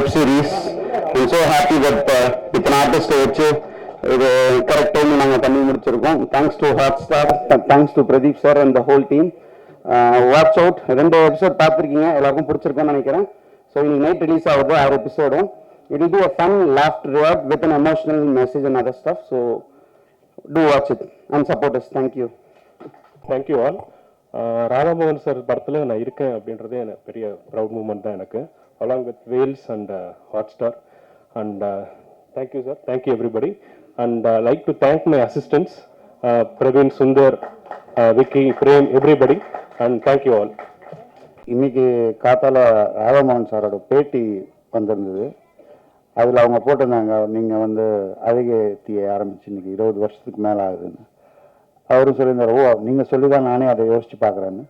web series. I'm so happy that இத்தனை artist வச்சு இது கரெக்ட் டைம் நாங்கள் பண்ணி முடிச்சிருக்கோம். Thanks to Hotstar, thanks to Pradeep sir and the whole team. Watch out 2 episode பார்த்துருக்கீங்க, எல்லாருக்கும் பிடிச்சிருக்கோன்னு நினைக்கிறேன். ஸோ இன்னைக்கு நைட் ரிலீஸ் ஆகுது 6 எபிசோடும். It will be a fun laughter ride with an emotional message and other stuff. So do watch it and support us. Thank you. Thank you all. Radhamohan sir படத்தில் நான் இருக்கேன் அப்படின்றதே எனக்கு பெரிய ப்ரௌட் மூமெண்ட் தான் எனக்கு, along with Wales and Hotstar. And thank you sir, thank you everybody. And like to thank my assistants, Praveen, Sundar, Vicky, Prem, everybody. And thank you all. இன்னைக்கு காத்தால ராதாமோகன் சாரோட பேட்டி வந்திருந்தது. அதில் அவங்க போட்டிருந்தாங்க, நீங்கள் வந்து அழகே தீயை ஆரம்பிச்சு இன்னைக்கு 20 வருஷத்துக்கு மேலே ஆகுதுன்னு. அவரும் சொல்லியிருந்தார், ஓ நீங்கள் சொல்லி தான் நானே அதை யோசித்து பார்க்குறேன்னு.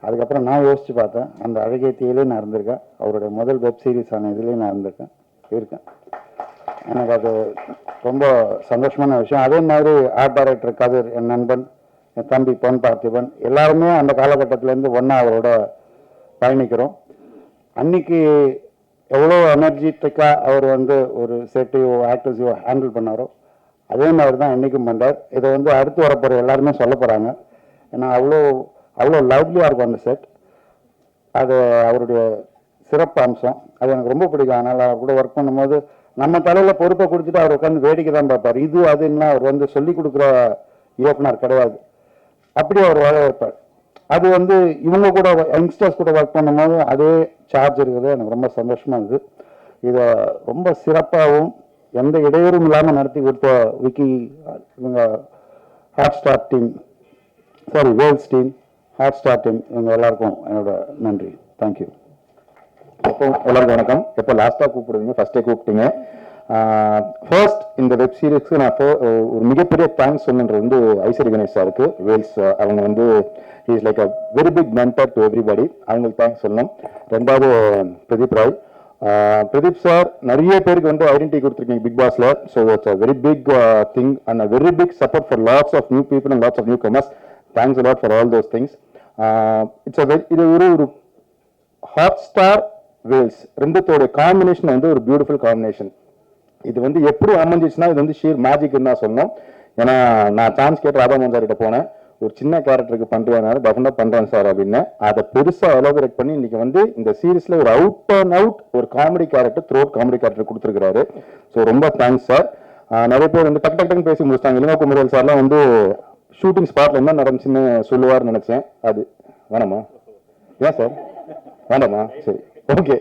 அதுக்கப்புறம் நான் யோசித்து பார்த்தேன், அந்த அழகே தீயிலே நான் இருந்திருக்கேன், அவருடைய முதல் வெப் சீரிஸ் ஆன இதுலேயும் நான் இருக்கேன். எனக்கு அது ரொம்ப சந்தோஷமான விஷயம். அதே மாதிரி ஆர்ட் டைரக்டர் கதிர், என் நண்பன், என் தம்பி பொன் பார்த்திபன், எல்லாருமே அந்த காலகட்டத்திலேருந்து ஒன்றா அவரோட பயணிக்கிறோம். அன்னைக்கு எவ்வளோ எனர்ஜெட்டிக்காக அவர் வந்து ஒரு செட்டையோ ஆக்டர்ஸையோ ஹேண்டில் பண்ணாரோ அதே மாதிரி தான் என்றைக்கும் பண்ணுறார். இதை வந்து அடுத்து வரப்போகிற எல்லாருமே சொல்ல போகிறாங்க. ஏன்னா அவ்வளோ லவ்லியாக இருக்கும் அந்த செட். அது அவருடைய சிறப்பு அம்சம். அது எனக்கு ரொம்ப பிடிக்கும். அதனால் அவர் கூட ஒர்க் பண்ணும்போது நம்ம தலையில் பொறுப்பை கொடுத்துட்டு அவர் உட்காந்து வேடிக்கை தான் பார்ப்பார். இது அதுன்னா அவர் வந்து சொல்லிக் கொடுக்குற இயக்குனர் கிடையாது. அப்படி அவர் வாழ வைப்பார். அது வந்து இவங்க கூட யங்ஸ்டர்ஸ் கூட ஒர்க் பண்ணும்போது அதே சார்ஜ் இருக்குது. எனக்கு ரொம்ப சந்தோஷமாக இருக்குது. இதை ரொம்ப சிறப்பாகவும் எந்த இடையூறும் இல்லாமல் நடத்தி கொடுத்த விக்கி, இவங்க Hotstar team, sorry Vels team, Hotstar team, இவங்க எல்லாருக்கும் என்னோட நன்றி. தேங்க்யூ. எப்போ எல்லாருக்கும் வணக்கம். எப்போ லாஸ்ட்டாக கூப்பிடுவீங்க, ஃபர்ஸ்டே கூப்பிட்டீங்க. ஃபர்ஸ்ட் இந்த வெப் சீரிஸ்க்கு நான் ஒரு மிகப்பெரிய தேங்க்ஸ் சொன்னது வந்து ஐஸ்வரி கணேஷ் சாருக்கு, வேல்ஸ். அவங்க வந்து is like a very big mentor to everybody. அவங்களுக்கு தேங்க்ஸ் சொல்லணும். ரெண்டாவது பிரதீப் ராய். பிரதீப் சார் நிறைய பேருக்கு வந்து ஐடென்டிட்டி கொடுத்துருக்கீங்க பிக் பாஸ்ல. So it's a very big thing and a very big support for lots of new people and lots of new comers. Thanks a lot for all those things. It's a இது ஒரு Hotstar Wales ரெண்டுத்தோட combination வந்து ஒரு beautiful combination. இது வந்து எப்படி அமைஞ்சிச்சுன்னா இது வந்து ஷீர் மேஜிக்னு தான் சொன்னோம். ஏன்னா நான் சான்ஸ் கேட்டு ராதாமோகன் சார் கிட்ட போனேன், ஒரு சின்ன கேரக்டருக்கு பண்ணுறதுனால டெஃபினட்டாக பண்ணுறேன் சார் அப்படின்னு. அதை பெருசாக எலாபரேட் பண்ணி இன்னைக்கு வந்து இந்த சீரீஸில் ஒரு அவுட் அண்ட் அவுட் ஒரு comedy character, throat comedy character கொடுத்துருக்காரு. ஸோ ரொம்ப தேங்க்ஸ் சார். நிறைய பேர் வந்து டக்கு டக்குன்னு பேசி முடிச்சிட்டாங்க. இளங்கோ குமரல் சார்லாம் வந்து ஷூட்டிங் ஸ்பாட்டில் என்ன நடந்துச்சுன்னு சொல்லுவார்னு நினச்சேன். அது வேணாமா? ஏன் சார் வேண்டாமா? சரி, okay.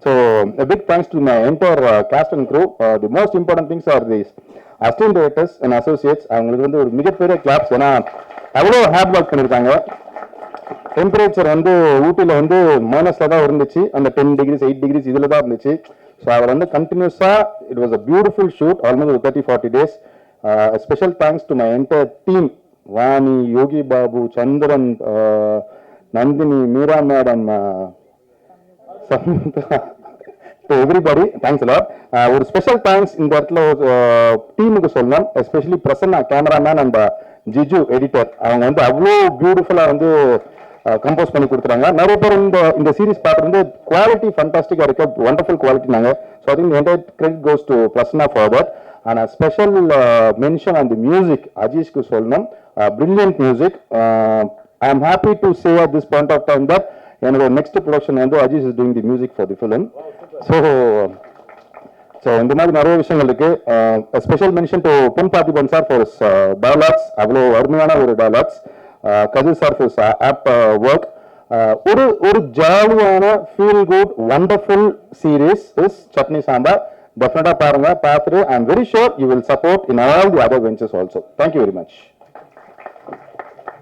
So a big thanks to my entire cast and crew. The most important things are these assistant directors and associates. அவங்களுக்கு வந்து ஒரு மிகப்பெரிய கிளாப்ஸ். ஏன்னா அவ்வளோ ஹார்ட் ஒர்க் பண்ணியிருக்காங்க. டெம்பரேச்சர் வந்து ஊட்டியில் வந்து மைனஸில் தான் இருந்துச்சு. அந்த 10 degrees 8 degrees இதில் தான் இருந்துச்சு. ஸோ அவர் வந்து கண்டினியூஸாக it was a beautiful shoot almost 30-40 days. Special thanks to my entire team. Vani, Yogi Babu, Chandran, Nandini, Meera madam, everybody thanks a lot. ஒரு ஸ்பெஷல் தேங்க்ஸ் இந்த இடத்துல டீமுக்கு சொல்லணும். Especially Prasanna cameraman and Jiju editor. அவங்க வந்து அவ்வளோ பியூட்டிஃபுல்லாக வந்து கம்போஸ் பண்ணி கொடுத்துறாங்க. நிறைய பேர் இந்த சீரிஸ் பார்த்துருந்து குவாலிட்டி ஃபண்டாஸ்டிக்காக இருக்கு, ஒண்டர்ஃபுல் குவாலிட்டி. நாங்கள் so I think entire credit goes to Prasanna for that. ஆனால் ஸ்பெஷல் மென்ஷன் அந்த மியூசிக் அஜீஷ்க்கு சொல்லணும். Brilliant music. I am happy to say at this point of time that என்னோட நெக்ஸ்ட் ப்ரொடக்ஷன் வந்து Ajeesh is doing the music for the film. So இந்த மாதிரி நிறைய விஷயங்கள் இருக்கு. Special mention to Pon Parthiban sir for dialogues, அவ்வளோ அருமையான ஒரு dialogues. Kathir sir for of work. ஒரு ஜாலியான feel good wonderful series is Chutney Sambar. டெஃபினட்டா பாருங்க. பார்த்துட்டு I am very sure you will support in all the other ventures also. Thank you very much.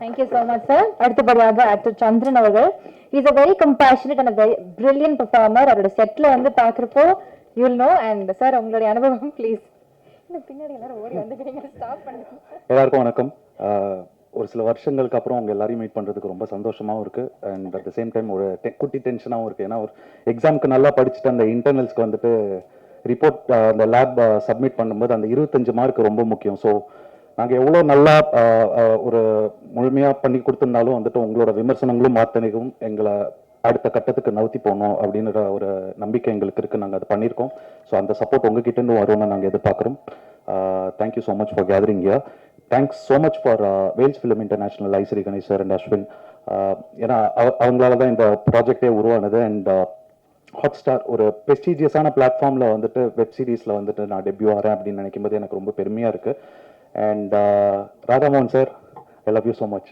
Thank you so much, sir. அடுத்தபடியாக actor Chandran அவர்கள். He is a very compassionate and a very brilliant performer. அவரோட செட்ல வந்து பார்க்குறப்போ you will know. And sir, உங்களுடைய அனுபவம் please. இந்த பின்னாடி எல்லாரும் ஓடி வந்துக்கிறீங்க, ஸ்டாப் பண்ணுங்க. எல்லாருக்கும் வணக்கம். ஒரு சில வருஷங்களுக்கு அப்புறம் உங்க எல்லாரையும் மீட் பண்றதுக்கு ரொம்ப சந்தோஷமாவும் இருக்கு. And at the same time ஒரு குட்டி டென்ஷனாகவும் இருக்கு. ஏன்னா ஒரு எக்ஸாமுக்கு நல்லா படிச்சுட்டு அந்த இன்டர்னல்ஸ்க்கு வந்துட்டு ரிப்போர்ட் அந்த லேப் சப்மிட் பண்ணும்போது அந்த 25 மார்க் ரொம்ப முக்கியம். ஸோ நாங்கள் எவ்வளோ நல்லா ஒரு முழுமையாக பண்ணி கொடுத்துருந்தாலும் வந்துட்டு உங்களோட விமர்சனங்களும் மாத்தனைகளும் எங்களை அடுத்த கட்டத்துக்கு நவுத்தி போகணும் அப்படின்ற ஒரு நம்பிக்கை எங்களுக்கு இருக்குது. நாங்கள் அதை பண்ணியிருக்கோம். ஸோ அந்த சப்போர்ட் உங்ககிட்டேருந்து வரும்னு நாங்கள் எதிர்பார்க்குறோம். Thank you so much for gathering here. Thanks so much for Vels Film International Ishari Ganesh sir and Ashwin. ஏன்னா அவங்களால தான் இந்த ப்ராஜெக்டே உருவானது. அண்ட் ஹாட்ஸ்டார் ஒரு ப்ரெஸ்டீஜியஸான பிளாட்ஃபார்மில் வந்துட்டு வெப் சீரிஸில் வந்துட்டு நான் டெபியூ ஆகிறேன் அப்படின்னு நினைக்கும் போது எனக்கு ரொம்ப பெருமையாக இருக்குது. And Radhamohan sir, I love you so much.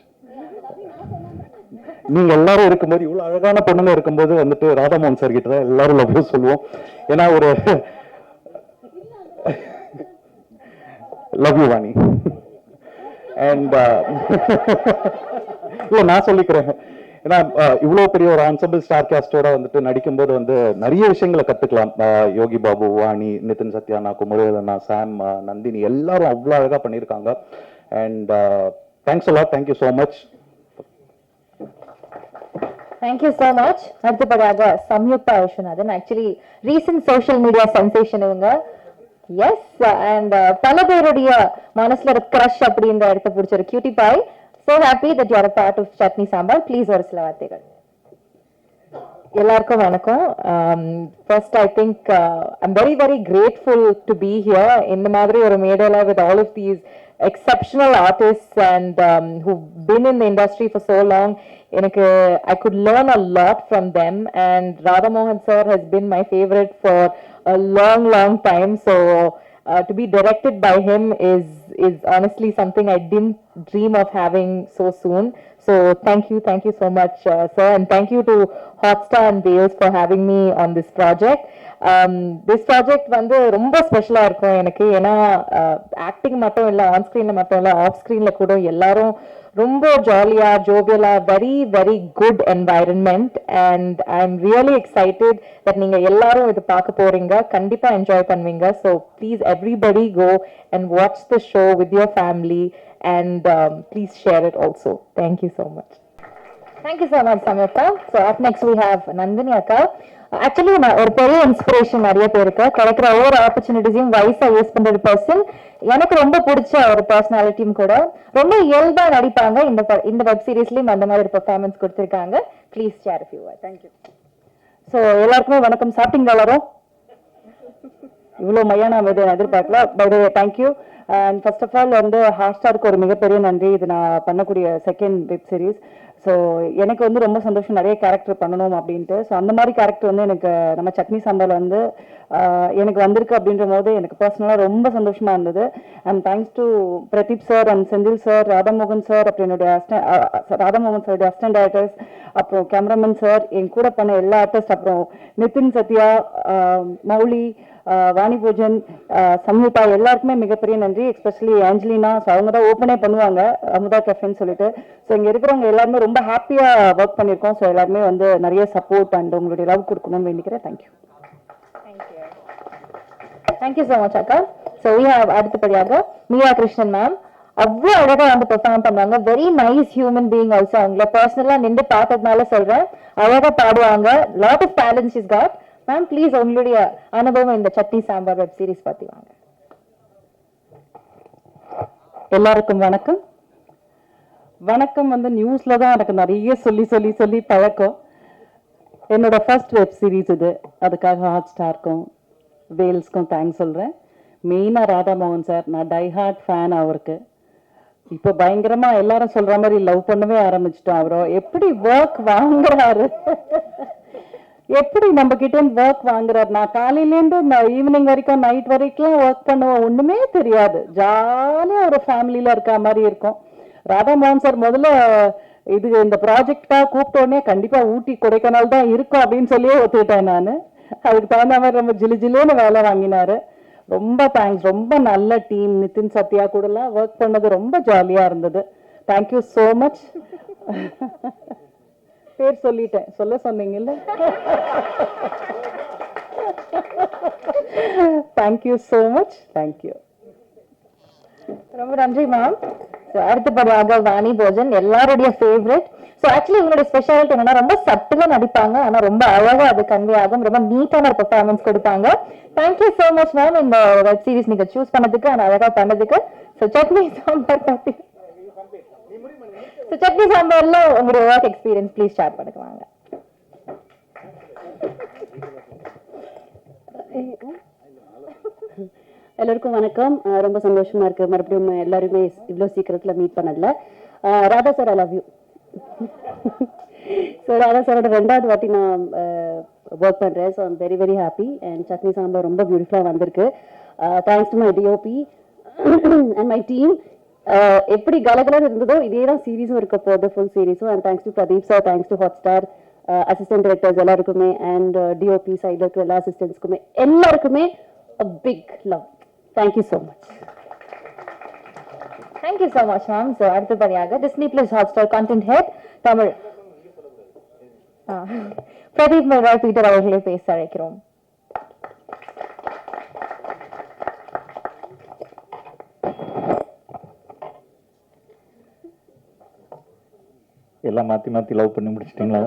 நீங்க எல்லாரும் இருக்கும்போது, இவ்வளவு அழகான பொண்ணுங்க இருக்கும்போது வந்துட்டு ராதாமோகன் சார் கிட்ட தான் எல்லாரும் லவ் யூ சொல்லுவோம். ஏன்னா ஒரு லவ் யூ வாணி. அண்ட் இல்லை நான் சொல்லிக்கிறேன். ஏன்னா இவ்வளவு பெரிய ஒரு ஆன்சபிள் ஸ்டார் காஸ்டோட வந்துட்டு நடிக்கும்போது வந்து நிறைய விஷயங்களை கத்துக்கலாம். யோகி பாபு, வாணி, நிதின் சத்யானா, குமரவேலனா, சாம், நந்தினி எல்லாரும் அவ்வளோ அழகா பண்ணியிருக்காங்க. And thanks a lot. Thank you so much. Thank you so much. அடுத்தபடியாக Samyuktha Viswanathan. Actually recent social media sensation இவங்க. எஸ், அண்ட் பல பேருடைய மனசுல ஒரு கிரஷ் அப்படின்ற இடத்த பிடிச்ச ஒரு cutie pie. So happy that you are a part of Chutney Sambar. Please ஒரு சில வார்த்தைகள். எல்லாருக்கும் வணக்கம். First I think I'm very very grateful to be here இந்த மாதிரி ஒரு மேடையில with all of these exceptional artists and who've been in the industry for so long. எனக்கு I could learn a lot from them, and Radha Mohan sir has been my favorite for a long time. So to be directed by him is honestly something I didn't dream of having so soon. So thank you so much, sir, and thank you to Hotstar and Wales for having me on this project. This project வந்து ரொம்ப ஸ்பெஷலா இருக்கும் எனக்கு. ஏன்னா acting மட்டும் இல்லை, on ஸ்க்ரீன்ல மட்டும் இல்லை, ஆஃப் ஸ்க்ரீன்ல கூட எல்லாரும் ரொம்ப ஜாலியா ஜோவியலா, very very good environment. And I am really excited that நீங்க எல்லாரும் இது பார்க்க போறீங்க. கண்டிப்பா என்ஜாய் பண்ணுவீங்க. So please everybody go and watch the show with your family and please share it also. Thank you so much. Thank you so much, Samyukta. So up next we have Nandini Akka. Actually நான் ஒரு பெரிய inspiration நிறைய பேருக்கு கிடைக்கிற ஒவ்வொரு ஆப்பர்ச்சுனிட்டிஸையும் வைஸா use பண்ற person. எனக்கு ரொம்ப பிடிச்ச ஒரு பர்சனாலிட்டியும் கூட. ரொம்ப இயல்பா நடிப்பாங்க. இந்த வெப் சீரிஸ்லயும் அந்த மாதிரி பெர்ஃபார்மன்ஸ் கொடுத்திருக்காங்க. Please share a few words. Thank you. So எல்லாருக்குமே வணக்கம். சாப்பிட்டீங்களா எல்லாரும்? இவ்வளோ மையா நான் எதிர்பார்க்கல. By the way thank you. And first of all வந்து ஹாட்ஸ்டாருக்கு ஒரு மிகப்பெரிய நன்றி. இது நான் பண்ணக்கூடிய செகண்ட் வெப் சீரிஸ். ஸோ எனக்கு வந்து ரொம்ப சந்தோஷம் நிறைய கேரக்டர் பண்ணணும் அப்படின்ட்டு. ஸோ அந்த மாதிரி கேரக்டர் வந்து எனக்கு நம்ம சட்னி சாம்பார் வந்து எனக்கு வந்திருக்கு அப்படின்ற போது எனக்கு பர்சனலாக ரொம்ப சந்தோஷமா இருந்தது. And thanks to Pradeep sir and Senthil sir, Radhamohan sir, அப்புறம் என்னுடைய ராதாமோகன் சாருடைய அசிஸ்டன்ட் டைரக்டர்ஸ், அப்புறம் கேமராமேன் சார், என் கூட பண்ண எல்லா ஆர்டிஸ்ட், அப்புறம் நிதின் சத்யா, மௌலி, வாணி பூஜன், சம்யுக்தா எல்லாருக்குமே மிகப்பெரிய நன்றி. Especially Angelina. ஸோ அவங்க தான் ஓப்பனே பண்ணுவாங்க அமுதா கஃபேன்னு சொல்லிட்டு. ஸோ இங்கே இருக்கிறவங்க எல்லாருமே ரொம்ப ஹாப்பியாக ஒர்க் பண்ணியிருக்கோம். ஸோ எல்லாருமே வந்து நிறைய சப்போர்ட் அண்ட் உங்களுடைய லவ் கொடுக்கணும்னு வேண்டிக்கிறேன். தேங்க்யூ. தேங்க்யூ ஸோ மச் அக்கா. ஸோ அடுத்தபடியாக மீரா கிருஷ்ணன் மேம். அவ்வளோ அழகா வந்து பெர்ஃபார்ம் பண்ணாங்க. Very nice human being also. அவங்கள பர்சனலா நின்று பார்த்ததுனால சொல்றேன். அழகா பாடுவாங்க. Lot of talents is got. Ma'am please உங்களுடைய அனுபவம் இந்த சட்னி சாம்பார் வெப் சீரிஸ் பத்தி வாங்க. எல்லாருக்கும் வணக்கம். வணக்கம் வந்து நியூஸ்ல தான் எனக்கு நிறைய சொல்லி பழக்கம். என்னோட ஃபர்ஸ்ட் வெப் சீரிஸ் இது. அதுக்காக ஹாட் ஸ்டாருக்கும் வேல்ஸ்க்கும் தேங்க்ஸ் சொல்றேன். மெயினா ராதாமோகன் சார், நான் டைஹார்ட் ஃபேன் அவருக்கு. இப்போ பயங்கரமா எல்லாரும் சொல்ற மாதிரி லவ் பண்ணவே ஆரம்பிச்சிட்டோம். அவரோ எப்படி ஒர்க் வாங்குறாரு, எப்படி நம்ம கிட்ட ஒர்க் வாங்குறாரு. நான் காலையிலேருந்து ஈவினிங் வரைக்கும் நைட் வரைக்கும் ஒர்க் பண்ணுவோம். ஒண்ணுமே தெரியாது. ஜாலியா ஒரு ஃபேமிலியில இருக்க மாதிரி இருக்கும். ராதாமோகன் சார் முதல்ல இந்த ப்ராஜெக்டாக கூப்பிட்ட உடனே கண்டிப்பா ஊட்டி கொடைக்கானல் தான் இருக்கும் அப்படின்னு சொல்லியே ஒத்துக்கிட்டேன் நான். அதுக்கு தகுந்த மாதிரி ரொம்ப ஜிலுன்னு வேலை வாங்கினாரு. ரொம்ப தேங்க்ஸ். ரொம்ப நல்ல டீம். நிதின் சத்யா கூடலாம் ஒர்க் பண்ணது ரொம்ப ஜாலியா இருந்தது. Thank you so much. பேர் சொல்லிட்டேன், சொல்ல சொன்னீங்கல்ல. Thank you so much. தேங்க்யூ. ரொம்ப நன்றி மேம். அடுத்தபடியாக வாணி போஜன், எல்லாருடைய ஃபேவரட். ஸோ ஆக்சுவலி இவங்களுடைய ஸ்பெஷாலிட்டி என்னன்னா ரொம்ப சட்டுல நடிப்பாங்க, ஆனா ரொம்ப அழகா அது கன்வே ஆகும். ரொம்ப நீட்டான பெர்ஃபார்மன்ஸ் கொடுப்பாங்க. தேங்க்யூ ஸோ மச் மேம் இந்த வெப் சீரிஸ் நீங்க சூஸ் பண்ணதுக்கு அண்ட் அழகா பண்ணதுக்கு. ஸோ சட்னி சாம்பார் பத்தி, சட்னி சாம்பார்ல உங்களுடைய ஒர்க் எக்ஸ்பீரியன்ஸ் ப்ளீஸ் ஷேர் பண்ணுவாங்க. எல்லாருக்கும் வணக்கம். ரொம்ப சந்தோஷமா இருக்கு மறுபடியும் எல்லாருமே இவ்வளோ சீக்கிரத்துல மீட் பண்ணல. Radha sir, I love you. So Radha சாரோட 2வது வாட்டி நான் ஒர்க் பண்றேன். So I'm very very happy. And Chutney Sambar ரொம்ப பியூட்டிஃபுல்லாக வந்திருக்கு. Thanks to my DOP and my team. எப்படி கலகலர் இருந்ததோ இதே தான் சீரீஸும் இருக்க போகுது, ஃபுல் சீரீஸும். And thanks to Pradeep sir, thanks to Hotstar assistant directors எல்லாருக்குமே, அண்ட் டிஓபி சைடில் இருக்கிற எல்லா அசிஸ்டன்ட்ஸ்க்குமே எல்லாருக்குமே a big love. Thank you so much. Thank you so much, ma'am. So, அடுத்தபடியாக Disney Plus Hotstar Content Head Tamil Pradeep Merval Peter அவர்களை பேச அழைக்கிறோம். எல்லாம் மாற்றி மாற்றி லவ் பண்ணி முடிச்சிட்டிங்களா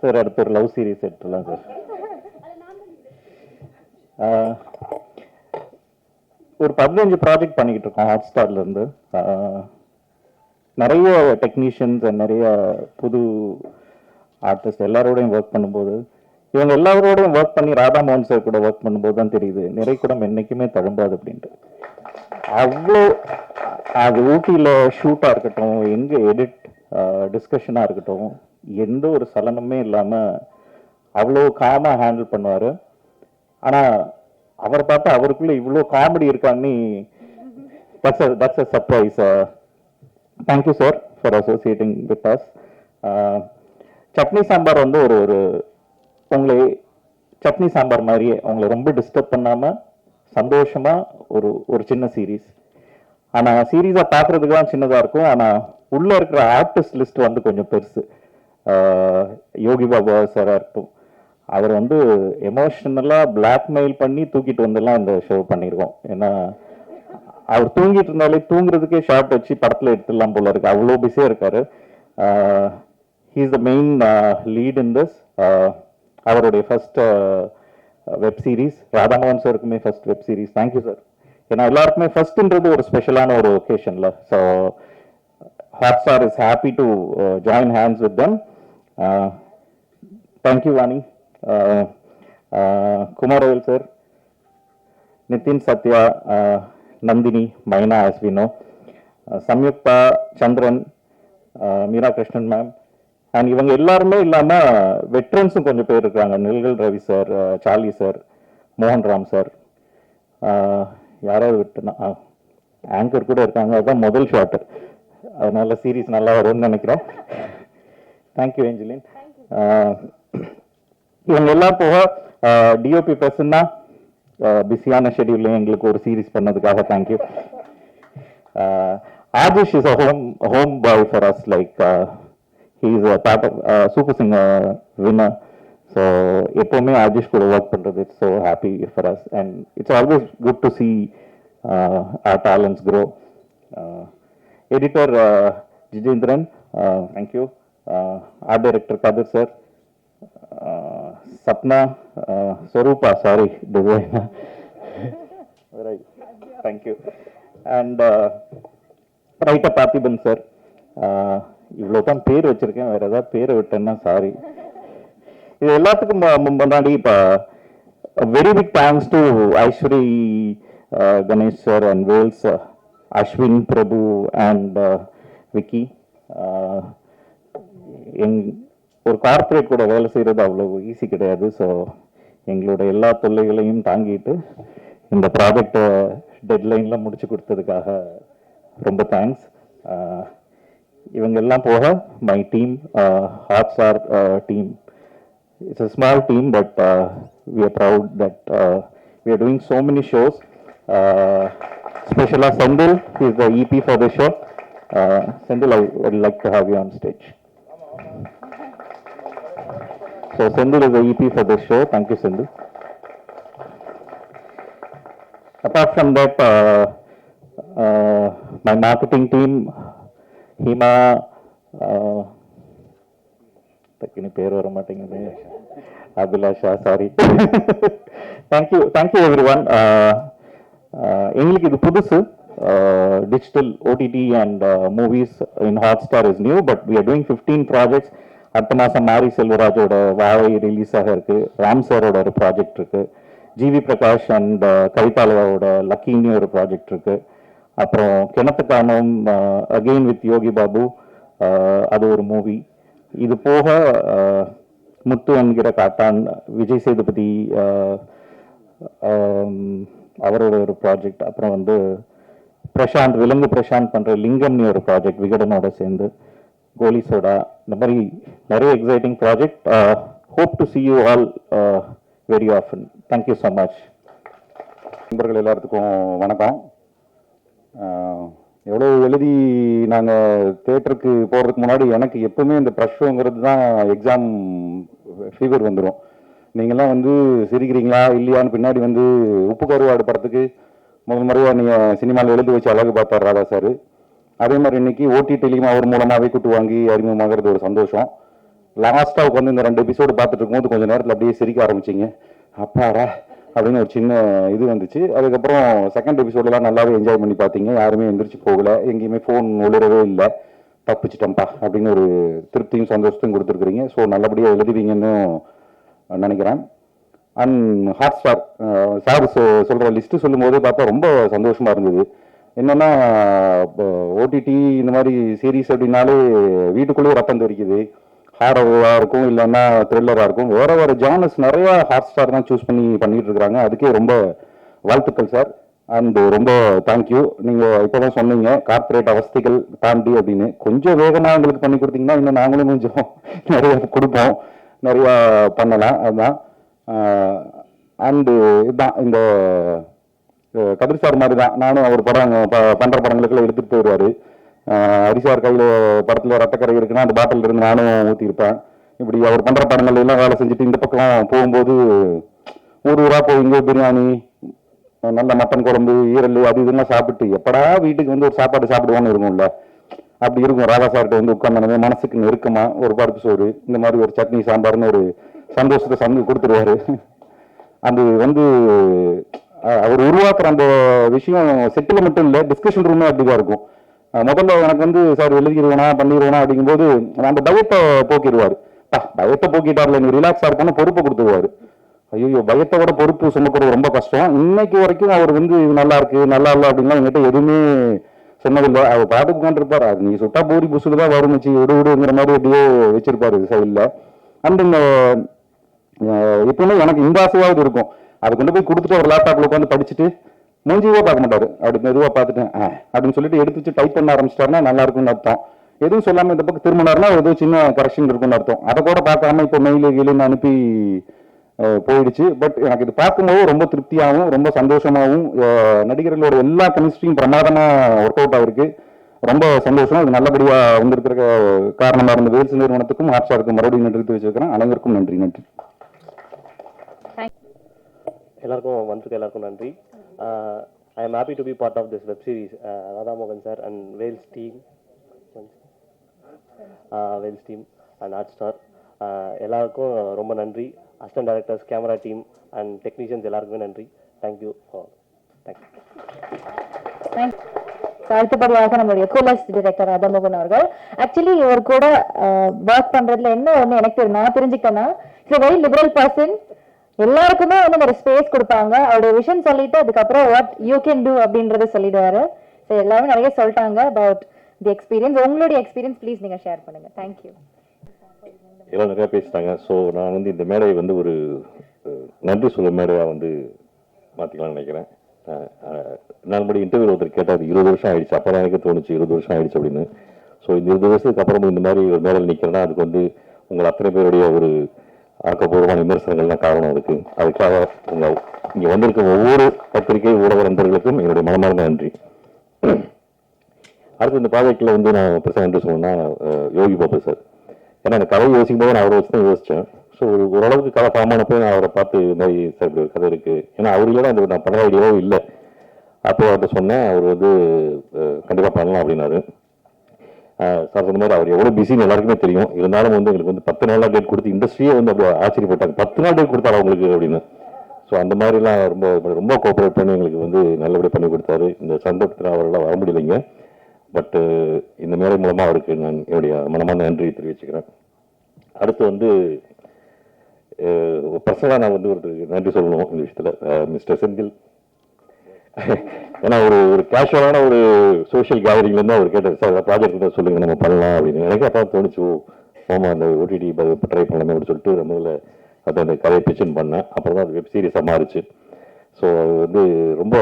சார்? அடுத்த ஒரு லவ் சீரிஸ் எடுத்துடலாம் சார். ஒரு 15 ப்ராஜெக்ட் பண்ணிக்கிட்டு இருக்கோம் ஹாட்ஸ்டார்ல இருந்து. நிறைய டெக்னீஷியன்ஸ், நிறைய புது ஆர்டிஸ்ட் எல்லாரோடையும் ஒர்க் பண்ணும்போது, இவங்க எல்லாரோடையும் ஒர்க் பண்ணி ராதா மோகன் சார் கூட ஒர்க் பண்ணும்போது தான் தெரியுது நிறைய கூட என்னைக்குமே தழும்பாது அப்படின்ட்டு. அவ்வளோ அது ஊட்டியில் ஷூட்டாக இருக்கட்டும், எங்கே எடிட் டிஸ்கஷனாக இருக்கட்டும், எந்த ஒரு சலனமே இல்லாமல் அவ்வளோ காமாக ஹேண்டில் பண்ணுவார். ஆனால் அவரை பார்த்தா அவருக்குள்ள இவ்வளோ காமெடி இருக்கான்னு that's a surprise. Thank you sir for associating with us. Chutney sambar வந்து ஒரு உங்களை சட்னி சாம்பார் மாதிரியே உங்களை ரொம்ப டிஸ்டர்ப் பண்ணாமல் சந்தோஷமாக ஒரு சின்ன சீரீஸ். ஆனால் சீரீஸாக பார்க்குறதுக்கு தான் சின்னதாக இருக்கும், ஆனால் உள்ளே இருக்கிற ஆர்டிஸ்ட் லிஸ்ட் வந்து கொஞ்சம் பெருசு. யோகி பாபா சாராக இருக்கட்டும், அவர் வந்து எமோஷனலாக பிளாக்மெயில் பண்ணி தூக்கிட்டு வந்துலாம் இந்த ஷோ பண்ணியிருக்கோம். ஏன்னா அவர் தூங்கிட்டு இருந்தாலே தூங்குறதுக்கே ஷார்ட் வச்சு படத்தில் எடுத்துடலாம் போல இருக்கு, அவ்வளோ பிஸியாக இருக்காரு. He is the main lead in this. அவருடைய ஃபர்ஸ்ட் வெப் சீரிஸ், ராதாமோகன் சாருக்குமே first web series. Thank you sir. ஏன்னா எல்லாருக்குமே ஃபர்ஸ்ட்ன்றது ஒரு ஸ்பெஷலான ஒரு ஒகேஷன்ல. So Hotstar is happy to join hands with them. Thank you Vani, Kumaravel sir, Nithin Sathya, Nandhini, Myna அஸ்வினோ, சம்யுக்தா, சந்திரன், மீரா கிருஷ்ணன் மேம், அண்ட் இவங்க எல்லாருமே இல்லாமல் வெட்ரன்ஸும் கொஞ்சம் பேர் இருக்காங்க. Nizhalgal Ravi sir, Charlie sir, Mohanram sir, யாராவது விட்டுனா ஆங்கர் கூட இருக்காங்க. அதுதான் முதல் ஷாட்டு, அதனால சீரீஸ் நல்லா வரும்னு நினைக்கிறோம். தேங்க்யூ ஏஞ்சலின். இவங்க எல்லாம் போக டிஓபி பர்சன் தான் பிஸியான ஷெடியூல்லையும் எங்களுக்கு ஒரு சீரீஸ் பண்ணதுக்காக thank you. Adhish is a home boy for us. Like he is a part of Super Singer winner. So எப்பவுமே ஆதிஷ் கூட ஒர்க் பண்றது it's so happy for us, and it's always good to see our talents grow. Editor Jijendran, thank you. Art director Kathir sir, Sapna, Swaroopa, sari designer, thank you. And writer Parthiban sir. இவ்வளோ தான் பேர் வச்சிருக்கேன், வேற ஏதாவது பேரை விட்டேன்னா சாரி. இது எல்லாத்துக்கும் முன்னாடி இப்போ very big thanks to Ishari Ganesh sir and Vels, Ashwin, Prabhu and Vicky. ஒரு கார்பரேட் கூட வேலை செய்கிறது அவ்வளோ ஈஸி கிடையாது. ஸோ எங்களோட எல்லா தொல்லைகளையும் தாங்கிட்டு இந்த ப்ராஜெக்டை டெட்லைனில் முடிச்சு கொடுத்ததுக்காக ரொம்ப தேங்க்ஸ். இவங்க எல்லாம் போக my team, Hotstar team, it's a small team but we are proud that we are doing so many shows. Special Sendil, he is the EP for the show. Sendil, I would like to have you on stage. So Sendil is the EP for the show. Thank you, Sendil. Apart from that, my marketing team, Hema, டக்குனு பேர் வர மாட்டேங்குது, Abhilasha, sorry. Thank you everyone. எங்களுக்கு இது புதுசு. Digital OTT and movies in Hotstar is new, but we are doing 15 projects. அடுத்த மாதம் மாரி செல்வராஜோட வாழை ரிலீஸ் ஆக இருக்கு. ராம் சாரோட ஒரு ப்ராஜெக்ட் இருக்கு. ஜிவி பிரகாஷ் அண்ட் கவிதாலயாவோட லக்கின்னு ஒரு ப்ராஜெக்ட் இருக்கு. அப்புறம் கிணத்து காணும் அகெயின் வித் யோகி பாபு, அது ஒரு மூவி. இது போக முத்து என்கிற காட்டான், விஜய் சேதுபதி அவரோட ஒரு ப்ராஜெக்ட். அப்புறம் வந்து பிரசாந்த், விலங்கு பிரசாந்த் பண்ற லிங்கம்னு ஒரு ப்ராஜெக்ட் விகடனோட சேர்ந்து, கோலி சோடா, இந்த மாதிரி நிறைய exciting project. Hope to see you all very often. Thank you so much. நண்பர்கள் எல்லாத்துக்கும் வணக்கம். எவ்வளோ எழுதி நாங்கள் தேட்டருக்கு போகிறதுக்கு முன்னாடி எனக்கு எப்பவுமே இந்த ப்ரெஷ் ஷோங்கிறது தான் எக்ஸாம் ஃபீவர் வந்துடும். நீங்கள்லாம் வந்து சிரிக்கிறீங்களா இல்லையான்னு பின்னாடி வந்து உப்பு கருவாடு படத்துக்கு முதல் முறையாக நீங்கள் சினிமாவில் எழுதி வச்சு அழகு பார்த்தார் ராதா சார். அதே மாதிரி இன்னைக்கு ஓடிடிலையும் அவர் மூலமாகவே கூட்டு வாங்கி அறிமுகமாகிறது ஒரு சந்தோஷம். லாஸ்ட்டாக உட்காந்து இந்த 2 எபிசோடு பார்த்துட்டு இருக்கும்போது கொஞ்சம் நேரத்தில் அப்படியே சிரிக்க ஆரம்பிச்சிங்க. அப்பாடா அப்படின்னு ஒரு சின்ன இது வந்துச்சு. அதுக்கப்புறம் செகண்ட் எபிசோடெலாம் நல்லாவே என்ஜாய் பண்ணி பார்த்தீங்க. யாருமே எந்திரிச்சு போகலை, எங்கேயுமே ஃபோன் ஒளிரவே இல்லை. தப்பிச்சிட்டோம்ப்பா அப்படின்னு ஒரு திருப்தியும் சந்தோஷத்தையும் கொடுத்துருக்குறீங்க. ஸோ நல்லபடியாக எழுதுவீங்கன்னு நினைக்கிறேன். அண்ட் ஹாட் ஸ்டார் சார் சொல்கிற லிஸ்ட்டு சொல்லும்போது பார்த்தா ரொம்ப சந்தோஷமாக இருந்தது. என்னென்னா ஓடிடி இந்த மாதிரி சீரீஸ் அப்படின்னாலே வீட்டுக்குள்ளேயே ரத்தம் தெரிக்குது. ஹாரராக இருக்கும், இல்லைன்னா த்ரில்லராக இருக்கும். வேறு வேறு ஜானர்ஸ் நிறையா ஹாட் ஸ்டார் தான் சூஸ் பண்ணிட்டு இருக்கிறாங்க. அதுக்கே ரொம்ப வாழ்த்துக்கள் சார். அண்ட் ரொம்ப தேங்க்யூ. நீங்கள் இப்போ தான் சொன்னீங்க கார்பரேட் அவஸ்தைகள் தாண்டி அப்படின்னு. கொஞ்சம் வேகமாக எங்களுக்கு பண்ணி கொடுத்தீங்கன்னா இன்னும் நாங்களும் கொஞ்சம் நிறையா கொடுப்போம், நிறையா பண்ணலாம். அதுதான். அண்டு இதுதான் இந்த கதிர் சார் மாதிரி தான் நானும் அவர் படம் பண்ணுற படங்களுக்கெல்லாம் எடுத்துகிட்டு போயிடுவார். ஹரிசார் கையில் படத்தில் ரத்தக்கரை இருக்குன்னா அந்த பாட்டில் இருந்து நானும் ஊற்றிருப்பேன். இப்படி அவர் பண்ணுற படங்கள் எல்லாம் வேலை செஞ்சுட்டு இந்த பக்கம் போகும்போது ஊராக போவீங்க, பிரியாணி, நல்ல மட்டன் குழம்பு, ஈரல், அது இதெல்லாம் சாப்பிட்டு எப்படா வீட்டுக்கு வந்து ஒரு சாப்பாடு சாப்பிடுவான்னு இருக்கும்ல, அப்படி இருக்கும். ராதா சார்கிட்ட வந்து உட்காந்து மனசுக்கு நெருக்கமா ஒரு பருப்பு சோறு, இந்த மாதிரி ஒரு சட்னி சாம்பார்னு ஒரு சந்தோஷத்தை கொடுத்துருவாரு. அது வந்து அவர் உருவாக்குற அந்த விஷயம் செட்டில் மட்டும் இல்லை, டிஸ்கஷன் ரூமே அப்படிதான் இருக்கும். முதல்ல எனக்கு வந்து சார் எழுதிடுவேனா பண்ணிடுவேனா அப்படிங்கும்போது அந்த பயத்தை போக்கிடுவார். பயத்தை போக்கிட்டார்ல, நீ ரிலாக்ஸாக இருக்கணும், பொறுப்பை கொடுத்துருவாரு. ஐயோ, பயத்தோட பொறுப்பு சுமக்கிறது ரொம்ப கஷ்டம். இன்னைக்கு வரைக்கும் அவர் வந்து நல்லா இருக்கு நல்லா இல்லை அப்படின்னா என்கிட்ட எதுவுமே சொன்னதில்லை. அவர் பாட்டுக்கு உட்காந்துருப்பார். அது நீ சுட்டா பூரி புசுக்கு தான் வரும் வச்சு விடுங்கிற மாதிரி அப்படியே வச்சிருப்பாரு சைடில். அண்ட் இந்த எப்பவுமே எனக்கு இந்த ஆசையாவது இருக்கும், அதை கொண்டு போய் கொடுத்துட்டு ஒரு லேப்டாப்ல உட்காந்து படிச்சுட்டு மூஞ்சியவே பார்க்க மாட்டாரு. அப்படி மெதுவாக பார்த்துட்டேன் அப்படின்னு சொல்லிட்டு எடுத்து வச்சு டைப் பண்ண ஆரம்பிச்சிட்டாருன்னா நல்லா இருக்கும்னு அர்த்தம். எதுவும் சொல்லாமல் இந்த பக்கம் திரும்பினாருன்னா ஏதோ சின்ன கரெக்ஷன் இருக்குன்னு அர்த்தம். அதை கூட பார்க்காம இப்போ மெயிலு கீழுன்னு அனுப்பி போயிடுச்சு. பட் எனக்கு இது பார்க்கும்போது ரொம்ப திருப்தியாகவும் ரொம்ப சந்தோஷமாகவும், நடிகர்களோட எல்லா கெமிஸ்ட்ரியும் பிரமாதமாக ஒர்க் அவுட் ஆகிருக்கு. ரொம்ப சந்தோஷம். இது நல்லபடியாக வந்திருக்கிற காரணமாக இருந்த வேல்ஸ் நிறுவனத்துக்கும் ஹாட்ஸ்டாருக்கும் மறுபடியும் நன்றி தெரிவிச்சிருக்கிறேன். அனைவருக்கும் நன்றி. நன்றி எல்லாருக்கும் வந்திருக்க எல்லாருக்கும் நன்றி. I am happy to be part of this web series. Radha மோகன் sir and Vels team and Hotstar எல்லாருக்கும் ரொம்ப நன்றி. Assistant directors, camera team and technicians எல்லாருக்குமே நன்றி. தேங்க்யூ. அடுத்தபடியாக நம்மளுடைய கோலஸ் டைரக்டர் ராதாமோகன் அவர்கள். ஆக்சுவலி இவர் கூட ஒர்க் பண்றதுல என்ன ஒண்ணு எனக்கு நான் தெரிஞ்சுக்கிட்டேன்னா, இட்ஸ் வெரி லிபரல் பர்சன். எல்லாருக்குமே வந்து ஒரு ஸ்பேஸ் கொடுப்பாங்க. அவருடைய விஷன் சொல்லிட்டு அதுக்கப்புறம் வாட் யூ கேன் டூ அப்படின்றத சொல்லிடுவாரு. ஸோ எல்லாமே நிறைய சொல்லிட்டாங்க அபவுட் தி எக்ஸ்பீரியன்ஸ். உங்களுடைய எக்ஸ்பீரியன்ஸ் ப்ளீஸ் நீங்க ஷேர் பண்ணுங்க. தேங்க்யூ. எல்லாம் நிறையா பேசிட்டாங்க. ஸோ நான் வந்து இந்த மேடையை வந்து ஒரு நன்றி சொல்ல மேடையாக வந்து மாற்றிக்கலாம்னு நினைக்கிறேன். நான் முன்னாடி இன்டர்வியூ ஒருத்தர் கேட்டால் 20 வருஷம் ஆயிடுச்சு. அப்போ தான் எனக்கு தோணுச்சு 20 வருஷம் ஆயிடுச்சு அப்படின்னு. ஸோ இந்த 20 வருஷத்துக்கு அப்புறமும் இந்த மாதிரி ஒரு மேடையில் நிற்கிறேன்னா அதுக்கு வந்து உங்கள் அத்தனை பேருடைய ஒரு ஆக்கப்பூர்வமான விமர்சனங்கள் தான் காரணம் இருக்கு. அதுக்காக உங்கள் இங்கே வந்திருக்க ஒவ்வொரு பத்திரிகை ஊடக நண்பர்களுக்கும் என்னுடைய மனமார்ந்த நன்றி. அடுத்து இந்த ப்ராஜெக்டில் வந்து நான் பெருசாக நன்றி சொல்லணும்னா யோகி பாபு சார். ஏன்னா அந்த கதை யோசிக்கும் போது நான் அவரை வச்சு தான் யோசித்தேன். ஸோ ஓரளவுக்கு கதை ஃபார்மானப்போ நான் அவரை பார்த்து இந்த மாதிரி சார் இப்படி ஒரு கதை இருக்குது, ஏன்னா அவர் இல்லைனா அந்த நான் பண்ண ஐடியாவும் இல்லை. அப்போ அவர்கிட்ட சொன்னேன். அவர் வந்து கண்டிப்பாக பண்ணலாம் அப்படின்னாரு. சார் சொன்ன மாதிரி அவர் எவ்வளோ பிஸின்னு எல்லாருக்குமே தெரியும். இருந்தாலும் வந்து எங்களுக்கு வந்து 10 நாளாக டேட் கொடுத்து இண்டஸ்ட்ரியே வந்து அப்படி ஆச்சரியப்பட்டாங்க. 10 நாள் டேட் கொடுத்தாரு அவங்களுக்கு அப்படின்னு. ஸோ அந்த மாதிரிலாம் ரொம்ப ரொம்ப கோஆப்ரேட் பண்ணி எங்களுக்கு வந்து நல்லபடியாக பண்ணி கொடுத்தாரு. இந்த சந்தர்ப்பத்தில் அவரெல்லாம் வர முடியலைங்க. பட்டு இந்த மேடை மூலமாக அவருக்கு நான் என்னுடைய மனமான நன்றி தெரிவிச்சுக்கிறேன். அடுத்து வந்து பர்சனலாக நான் வந்து ஒரு நன்றி சொல்லணும் இந்த விஷயத்தில் மிஸ்டர் செந்தில். ஏன்னா ஒரு கேஷுவலான ஒரு சோஷியல் கேதரிங்லேருந்து அவர் கேட்டார், சார் ப்ராஜெக்ட் இருந்தால் சொல்லுங்கள் நம்ம பண்ணலாம் அப்படின்னு. எனக்கு அப்போ தோணுச்சு, ஆமாம் அந்த ஓடிடி ட்ரை பண்ணலாமே அப்படின்னு சொல்லிட்டு முதல்ல அதை அந்த கதையை பிச்சுன்னு பண்ணேன். அப்புறம் தான் அது வெப் சீரிஸாக மாறிச்சு. ஸோ அது வந்து ரொம்ப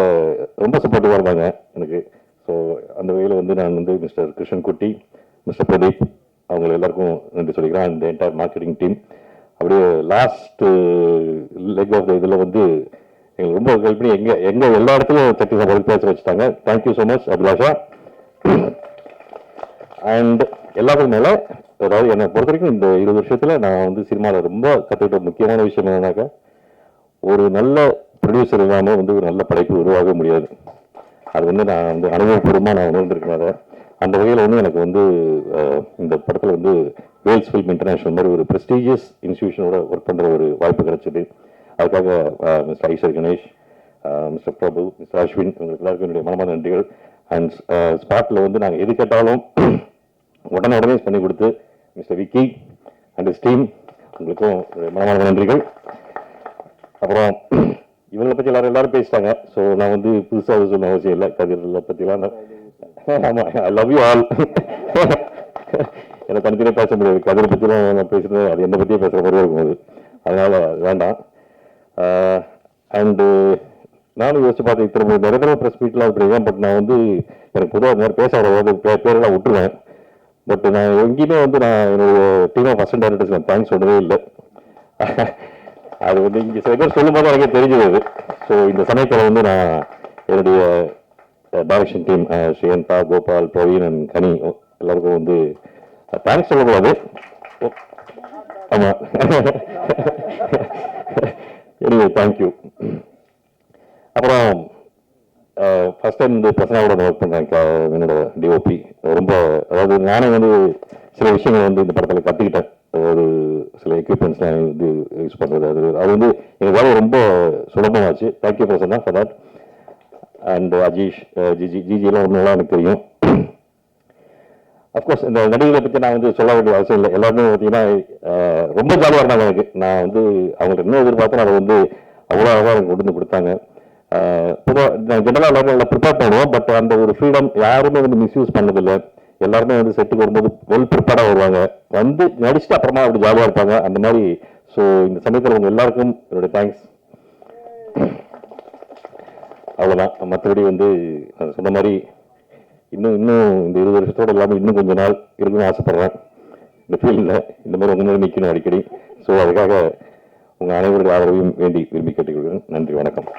ரொம்ப சப்போர்ட்டிவாக இருந்தாங்க எனக்கு. ஸோ அந்த வகையில் வந்து நான் வந்து மிஸ்டர் கிருஷ்ணன் குட்டி, மிஸ்டர் பிரதீப் அவங்க எல்லாருக்கும் நன்றி சொல்லிக்கிறேன். அந்த என்டையர் மார்க்கெட்டிங் டீம். அப்படியே லாஸ்ட் லெக் ஆஃப் த இதில் வந்து எங்களுக்கு ரொம்ப ஹெல்ப் பண்ணி எங்கள் எல்லா இடத்துலையும் சக்தி சம்பளம் பேச வச்சுட்டாங்க. Thank you so much Abhilasha. அண்ட் எல்லாத்துக்கும் மேலே அதாவது என்னை பொறுத்த வரைக்கும் இந்த 20 வருஷத்தில் நான் வந்து சினிமாவில் ரொம்ப கற்றுக்கிட்ட முக்கியமான விஷயம் என்னன்னாக்கா, ஒரு நல்ல ப்ரொடியூசர் இல்லாமல் வந்து ஒரு நல்ல படைப்பு உருவாக முடியாது. அது வந்து நான் வந்து அனுபவபூர்வமாக நான் உணர்ந்திருக்கேன். அதை அந்த வகையில் வந்து எனக்கு வந்து இந்த படத்தில் வந்து வேல்ஸ் ஃபில்ம் இன்டர்நேஷனல் மாதிரி ஒரு ப்ரெஸ்டீஜியஸ் இன்ஸ்டிடியூஷனோட ஒர்க் பண்ணுற ஒரு வாய்ப்பு கிடைச்சது. அதுக்காக மிஸ்டர் ஐஸ்வர் கணேஷ், மிஸ்டர் பிரபு, மிஸ்டர் அஸ்வின் இவங்களுக்கு எல்லாருக்கும் என்னுடைய மனமான நன்றிகள். அண்ட் ஸ்பாட்டில் வந்து நாங்கள் எது கேட்டாலும் உடனே பண்ணி கொடுத்து மிஸ்டர் விக்கி அண்ட் டீம் உங்களுக்கும் மனமான நன்றிகள். அப்புறம் இவங்களை பற்றி எல்லாரும் பேசிட்டாங்க. ஸோ நான் வந்து புதுசாக சொல்ல அவசியம் இல்லை. கதிரில் பற்றிலாம் ஆமாம், ஐ லவ் யூ ஆல். எனக்கு தனித்தனியாக பேச முடியாது. கதிரை பற்றிலாம் நான் பேசுகிறேன், அது என்னை பற்றியே பேசுகிற மாதிரியே இருக்கும். அது அதனால் வேண்டாம். அண்டு நானும் யோசிச்சு பார்த்தேன், இத்தனை நிறைய தடவை ப்ரெஸ் மீட்லாம் விட்டுருக்கேன். பட் நான் வந்து எனக்கு பொதுவாக இந்த மாதிரி பேச வர பேரெல்லாம் விட்டுருவேன். பட் நான் எங்கேயுமே வந்து நான் என்னுடைய டீம் ஆஃப் அசிஸ்டன்ட் டைரக்டர்ஸ் நான் தேங்க்ஸ் சொல்லவே இல்லை. அது வந்து இங்கே சில பேர் சொல்லும் போது எனக்கே தெரிஞ்சது. ஸோ இந்த சமயத்தில் வந்து நான் என்னுடைய direction team Sriyantha, Gopal, Praveen and Kani எல்லாருக்கும் வந்து தேங்க்ஸ் சொல்லக்கூடாது. ஆமாம், எனிவே தேங்க்யூ. அப்புறம் ஃபர்ஸ்ட் டைம் இந்த பிரசனாவோட நான் ஒர்க் பண்ணுறேன். என்னோட டிஓபி ரொம்ப, அதாவது நானே வந்து சில விஷயங்கள் வந்து இந்த படத்தில் கற்றுக்கிட்டேன். ஒரு சில எக்யூப்மெண்ட்ஸ்லாம் வந்து யூஸ் பண்ணுறது, அது வந்து எனக்கு வேலை ரொம்ப சுலபமாச்சு. Thank you Prasanna for that. And Ajeesh, ஜிஜிலாம் ஒன்றுலாம் எனக்கு தெரியும். அஃப்கோர்ஸ் இந்த நடிகளை பற்றி நான் வந்து சொல்ல வேண்டிய அவசியம் இல்லை. எல்லாருமே பார்த்தீங்கன்னா ரொம்ப ஜாலியாக இருந்தாங்க எனக்கு. நான் வந்து அவங்கள்ட்ட இன்னும் எதிர்பார்த்தேன், அதை வந்து அவ்வளோ அழகாக எனக்கு கொண்டு வந்து கொடுத்தாங்க. பொதுவாக நான் ஜெனரலாக எல்லாரும் நல்லா ப்ரிப்பேர் பண்ணுவோம். பட் அந்த ஒரு ஃப்ரீடம் யாருமே வந்து மிஸ்யூஸ் பண்ணதில்லை. எல்லாருமே வந்து செட்டுக்கு வரும்போது வெல் ப்ரிப்பேர்டாக வருவாங்க, வந்து நடிச்சுட்டு அப்புறமா அப்படி ஜாலியாக இருப்பாங்க அந்த மாதிரி. ஸோ இந்த சமயத்தில் உங்கள் எல்லாருக்கும் என்னுடைய தேங்க்ஸ். அவ்வளோதான். மற்றபடி வந்து நான் சொன்ன மாதிரி இன்னும் இந்த 20 வருஷத்தோடு இல்லாமல் இன்னும் கொஞ்சம் நாள் இருக்குன்னு ஆசைப்பட்றேன் இந்த ஃபீல்டில். இந்த மாதிரி உங்கள் மேலே நிற்கணும் அடிக்கடி. ஸோ அதுக்காக உங்கள் அனைவருடைய ஆதரவையும் விரும்பி கேட்டுக்கொள்கிறேன். நன்றி, வணக்கம்.